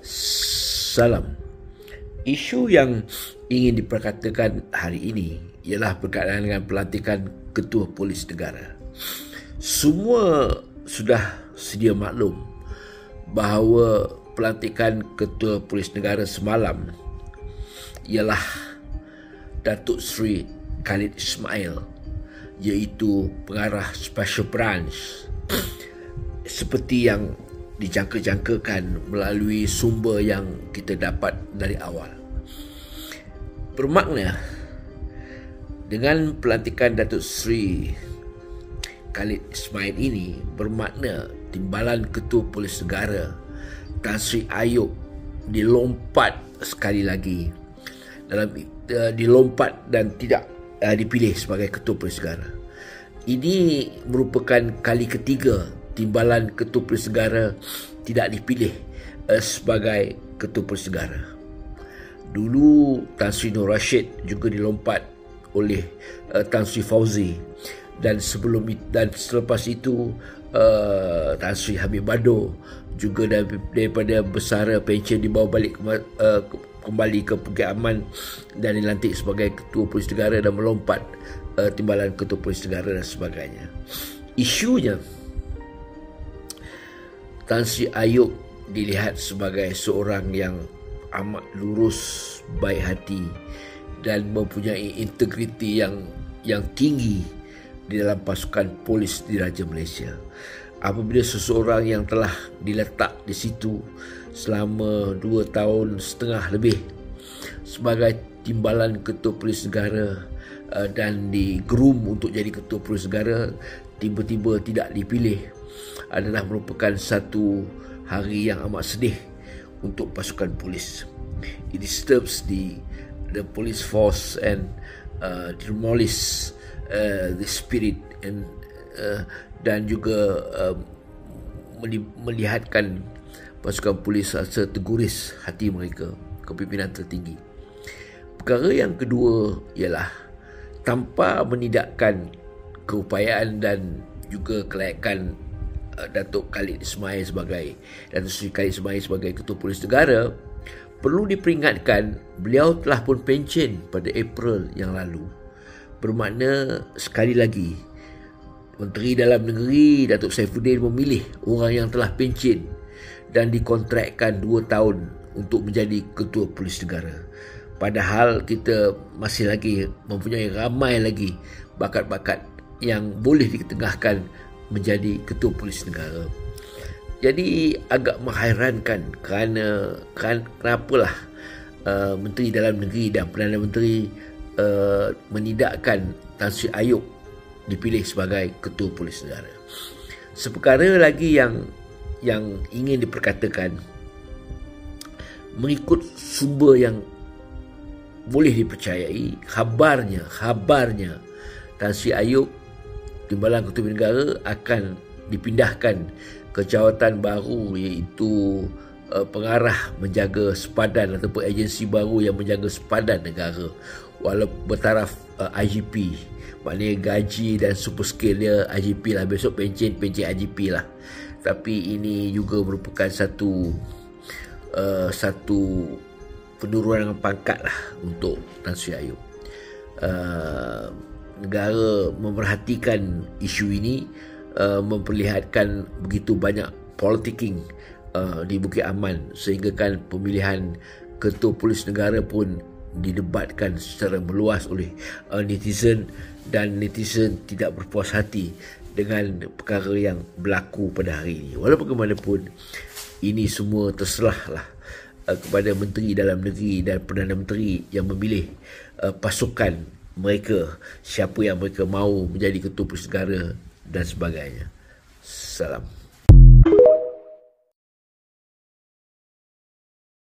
Salam. Isu yang ingin diperkatakan hari ini ialah berkaitan dengan pelantikan Ketua Polis Negara. Semua sudah sedia maklum bahawa pelantikan Ketua Polis Negara semalam ialah Datuk Seri Khalid Ismail, iaitu pengarah Special Branch, seperti yang dijangka-jangkakan melalui sumber yang kita dapat dari awal. Bermakna dengan pelantikan Datuk Seri Khalid Ismail ini bermakna timbalan Ketua Polis Negara Tan Sri Ayub dilompat sekali lagi dilompat dan tidak dipilih sebagai Ketua Polis Negara. Ini merupakan kali ketiga timbalan Ketua Polis Negara tidak dipilih sebagai Ketua Polis Negara. Dulu Tan Sri Nur Rashid juga dilompat oleh Tan Sri Fauzi, dan selepas itu Tan Sri Habib Bado juga daripada bersara pencen dibawa balik kembali ke Bukit Aman dan dilantik sebagai Ketua Polis Negara dan melompat timbalan Ketua Polis Negara dan sebagainya. Isunya, Tan Sri Ayub dilihat sebagai seorang yang amat lurus, baik hati dan mempunyai integriti yang tinggi di dalam pasukan polis di Raja Malaysia. Apabila seseorang yang telah diletak di situ selama 2 tahun setengah lebih sebagai timbalan Ketua Polis Negara dan digroom untuk jadi Ketua Polis Negara, tiba-tiba tidak dipilih, adalah merupakan satu hari yang amat sedih untuk pasukan polis. It disturbs the police force and demolish the spirit dan juga melihatkan pasukan polis rasa terguris hati mereka, kepimpinan tertinggi. Perkara yang kedua ialah tanpa menidakkan keupayaan dan juga kelayakan Datuk Khalid Ismail Datuk Seri Khalid Ismail sebagai Ketua Polis Negara, perlu diperingatkan beliau telah pun pencen pada April yang lalu. Bermakna sekali lagi Menteri Dalam Negeri Datuk Saifuddin memilih orang yang telah pencen dan dikontrakkan 2 tahun untuk menjadi Ketua Polis Negara. Padahal kita masih lagi mempunyai ramai lagi bakat-bakat yang boleh diketengahkan menjadi Ketua Polis Negara. Jadi agak menghairankan kenapalah Menteri Dalam Negeri dan Perdana Menteri menidakkan Tan Sri Ayub dipilih sebagai Ketua Polis Negara. Seperkara lagi yang ingin diperkatakan, mengikut sumber yang boleh dipercayai, khabarnya Tan Sri Ayub timbalan Ketua Negara akan dipindahkan ke jawatan baru, iaitu pengarah menjaga sepadan ataupun agensi baru yang menjaga sepadan negara, walaupun bertaraf IGP, maknanya gaji dan super skill dia IGP lah, besok pencen IGP lah. Tapi ini juga merupakan satu penurunan pangkat lah untuk Tan Sri Ayub. Negara memerhatikan isu ini, memperlihatkan begitu banyak politicking di Bukit Aman, sehingga kan pemilihan Ketua Polis Negara pun didebatkan secara meluas oleh netizen, dan netizen tidak berpuas hati dengan perkara yang berlaku pada hari ini. Walaupun bagaimanapun, ini semua terserahlah kepada Menteri Dalam Negeri dan Perdana Menteri yang memilih pasukan mereka, siapa yang mereka mahu menjadi Ketua Polis Negara dan sebagainya. Salam.